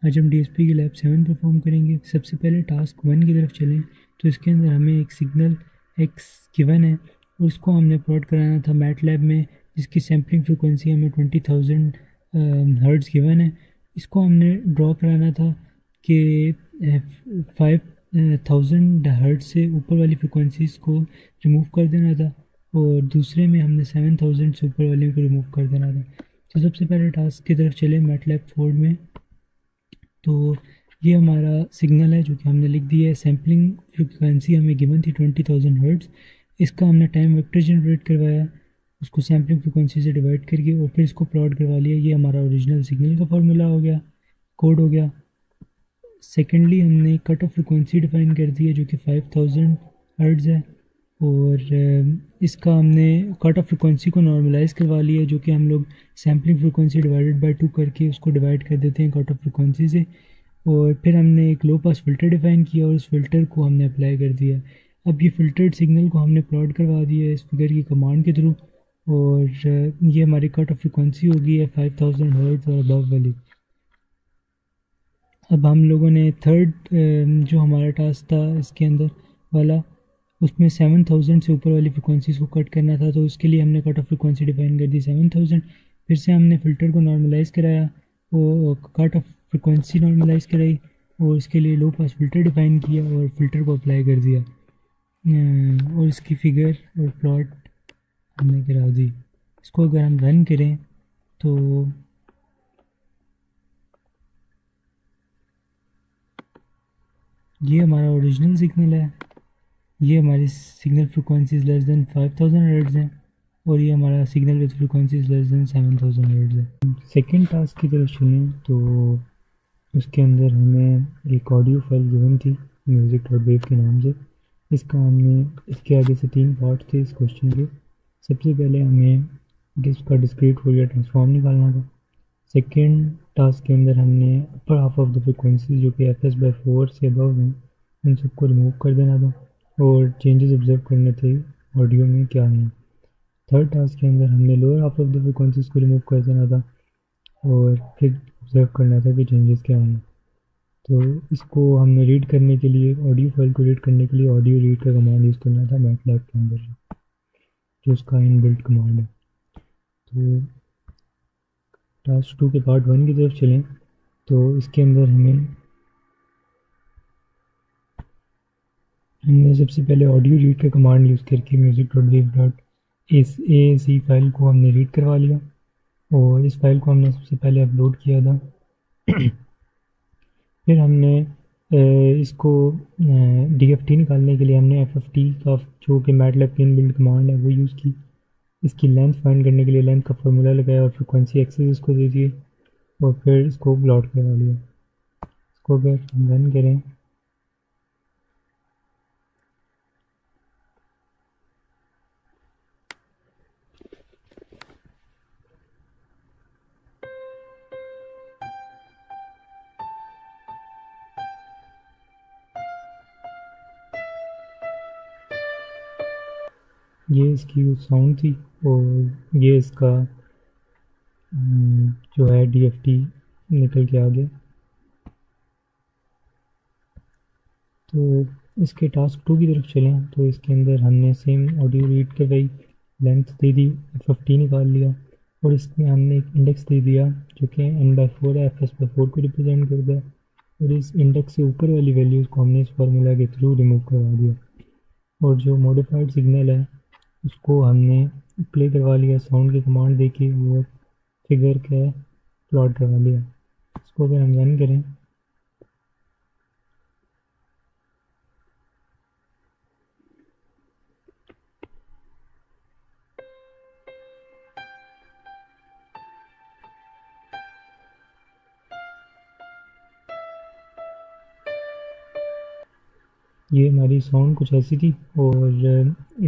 आज हम DSP की लैब 7 परफॉर्म करेंगे। सबसे पहले टास्क 1 की तरफ चलें तो इसके अंदर हमें एक सिग्नल एक्स गिवन है और उसको हमने प्लॉट कराना था मैटलैब में, जिसकी सैम्पलिंग फ्रिक्वेंसी हमें 20,000 हर्ट्ज़ गिवन है। इसको हमने ड्रॉ कराना था कि 5,000 हर्ट्ज़ से ऊपर वाली फ्रिक्वेंसीज़ को रिमूव कर देना था और दूसरे में हमने 7,000 से ऊपर वाली को रिमूव कर देना था। तो सबसे पहले टास्क की तरफ चले मैटलैब 4 में। तो ये हमारा सिग्नल है जो कि हमने लिख दिया है। सैम्पलिंग फ्रिक्वेंसी हमें गिवन थी 20,000 हर्ट्ज़। इसका हमने टाइम वेक्टर जनरेट करवाया, उसको सैम्पलिंग फ्रिक्वेंसी से डिवाइड करके और फिर इसको प्लॉट करवा लिया। ये हमारा ओरिजिनल सिग्नल का फार्मूला हो गया, कोड हो गया। सेकेंडली हमने कट ऑफ फ्रिक्वेंसी डिफाइन कर दी है जो कि 5,000 हर्ट्ज़ है और इसका हमने कट ऑफ फ्रिक्वेंसी को नॉर्मलाइज़ करवा लिया है, जो कि हम लोग सैम्पलिंग फ्रिक्वेंसी डिवाइडेड बाय 2 करके उसको डिवाइड कर देते हैं कट ऑफ फ्रिक्वेंसी से। और फिर हमने एक लो पास फ़िल्टर डिफ़ाइन किया और उस फ़िल्टर को हमने अप्लाई कर दिया। अब ये फ़िल्टर्ड सिग्नल को हमने प्लॉट करवा दिया है इस फिगर की कमांड के थ्रू और ये हमारी कट ऑफ फ्रिक्वेंसी होगी है 5,000 हर्ट्ज़ और अबव वाली। अब हम लोगों ने थर्ड जो हमारा टास्क था इसके अंदर वाला, उसमें 7,000 से ऊपर वाली फ्रिक्वेंसीज़ को कट करना था। तो उसके लिए हमने कट ऑफ फ्रिक्वेंसी डिफाइन कर दी 7,000। फिर से हमने फ़िल्टर को नॉर्मलाइज़ कराया, वो कट ऑफ फ्रिक्वेंसी नॉर्मलाइज़ कराई और इसके लिए लो पास फ़िल्टर डिफाइन किया और फ़िल्टर को अप्लाई कर दिया और इसकी फ़िगर और प्लॉट हमने करा दी। इसको अगर हम रन करें तो ये हमारा ओरिजिनल सिग्नल है। ये हमारी signal frequencies less than 5,000 hertz हैं और ये हमारा signal with frequencies less than 7,000 hertz है। सेकेंड टास्क की तरफ चलें तो उसके अंदर हमें एक ऑडियो फाइल गिवन थी म्यूज़िक डॉट वेव के नाम से। इसका हमने इसके आगे से 3 पार्ट थे इस क्वेश्चन के। सबसे पहले हमें इसका डिस्क्रीट फोरियर ट्रांसफॉर्म निकालना था। सेकेंड टास्क के अंदर हमने upper half of the frequency जो कि fs/4 से अबव हैं उन सबको रिमूव कर देना था और चेंजेस ऑब्जर्व करने थे ऑडियो में क्या है। थर्ड टास्क के अंदर हमने lower half of the frequencies को रिमूव कर देना था और फिर ऑब्जर्व करना था कि चेंजेस क्या हैं। तो इसको हमने रीड करने के लिए, ऑडियो फाइल को रीड करने के लिए ऑडियो रीड का कमांड यूज़ करना था मैटलैब के अंदर, जो उसका इनबिल्ट कमांड है। तो टास्क 2 के पार्ट 1 की तरफ चलें तो इसके अंदर हमने सबसे पहले ऑडियो रीड का कमांड यूज़ करके music.wav.aec फाइल को हमने रीड करवा लिया और इस फाइल को हमने सबसे पहले अपलोड किया था। फिर हमने इसको DFT निकालने के लिए हमने FFT का जो कि मैटलैब की इनबिल्ट कमांड है वो यूज़ की। इसकी लेंथ फाइंड करने के लिए लेंथ का फार्मूला लगाया और फ्रिक्वेंसी एक्सेस इसको दे दिए और फिर इसको प्लॉट करवा लिया। इसको अगर हम रन करें ये इसकी साउंड थी और ये इसका जो है DFT निकल के आ गया। तो इसके टास्क 2 की तरफ चलें तो इसके अंदर हमने सेम ऑडियो रीड करवाई, लेंथ दे दी, FFT निकाल लिया और इसमें हमने एक इंडेक्स दे दिया जो कि n/4 है, fs/4 को रिप्रेजेंट करता है और इस इंडेक्स से ऊपर वाली वैल्यूज़ को हमने इस फार्मूला के थ्रू रिमूव करवा दिया और जो मॉडिफाइड सिग्नल है उसको हमने प्ले करवा लिया साउंड की कमांड देके और फिगर का प्लॉट करवा लिया। इसको अगर हम रन करें ये हमारी साउंड कुछ ऐसी थी और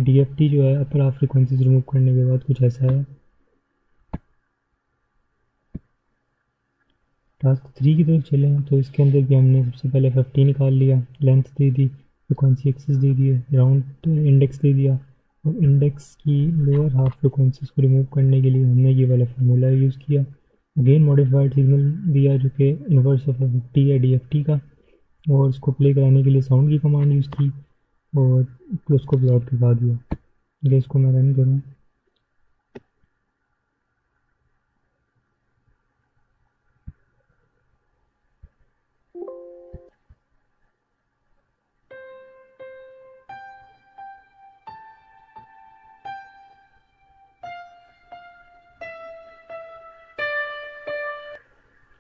DFT जो है अपर हाफ फ्रिक्वेंसीज रिमूव करने के बाद कुछ ऐसा है। टास्क 3 की तरफ चले हैं तो इसके अंदर भी हमने सबसे पहले FFT निकाल लिया, लेंथ दे दी, फ्रिक्वेंसी एक्सेस दे दिए, राउंड इंडेक्स दे दिया और इंडेक्स की लोअर हाफ फ्रिक्वेंसीज को रिमूव करने के लिए हमने ये वाला फार्मूला यूज़ किया अगेन मॉडिफाइड सिग्नल दिया जो कि इन्वर्स ऑफ एफ है डीएफटी का, और उसको प्ले कराने के लिए साउंड की कमांड यूज़ की और फिर उसको प्लॉट करवा दिया। अगर इसको मैं रन करूँ,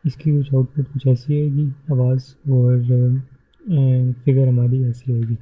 इसकी कुछ आउटपुट कुछ ऐसी आएगी आवाज़, और फिगर हमारी ऐसी आएगी।